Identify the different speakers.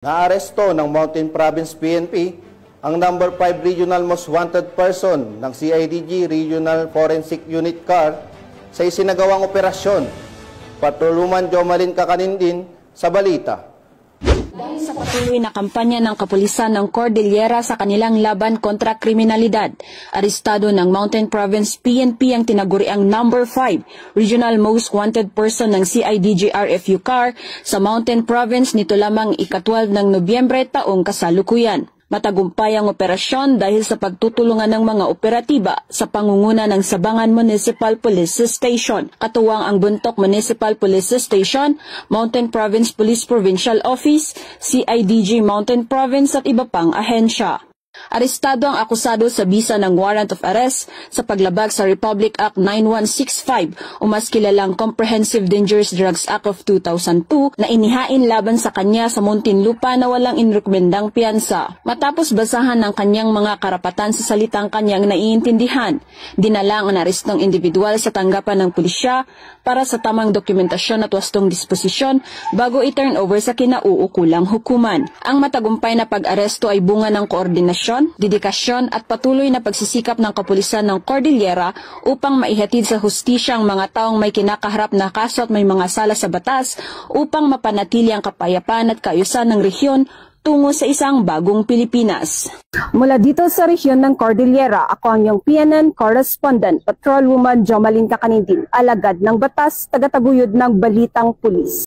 Speaker 1: Naaresto ng Mountain Province PNP ang number 5 Regional Most Wanted Person ng CIDG Regional Forensic Unit CAR sa isinagawang operasyon. Patrolman Jomalyn Kakanindin sa balita.
Speaker 2: Dahil sa patuloy na kampanya ng kapulisan ng Cordillera sa kanilang laban kontra kriminalidad, arestado ng Mountain Province PNP ang tinaguriang number 5 Regional Most Wanted Person ng CIDG RFU CAR sa Mountain Province nito lamang ika-12 ng Nobyembre taong kasalukuyan. Matagumpay ang operasyon dahil sa pagtutulungan ng mga operatiba sa pangunguna ng Sabangan Municipal Police Station, katuwang ang Buntok Municipal Police Station, Mountain Province Police Provincial Office, CIDG Mountain Province at iba pang ahensya. Arestado ang akusado sa bisa ng warrant of arrest sa paglabag sa Republic Act 9165 o mas kilalang Comprehensive Dangerous Drugs Act of 2002 na inihain laban sa kanya sa Muntinlupa na walang inrekomendang piyansa. Matapos basahan ng kanyang mga karapatan sa salitang kanyang naiintindihan, dinala ang narestong individual sa tanggapan ng pulisya para sa tamang dokumentasyon at wastong disposisyon bago i-turn over sa kinauukulang hukuman. Ang matagumpay na pag-aresto ay bunga ng koordinasyon, dedikasyon at patuloy na pagsisikap ng kapulisan ng Cordillera upang maihatid sa hustisya ang mga taong may kinakaharap na kaso at may mga sala sa batas upang mapanatili ang kapayapaan at kaayusan ng rehiyon tungo sa isang bagong Pilipinas. Mula dito sa rehiyon ng Cordillera, ako ang iyong PNN correspondent, Patrolwoman Jomalyn Kakanindin, alagad ng batas, tagataguyod ng Balitang Pulis.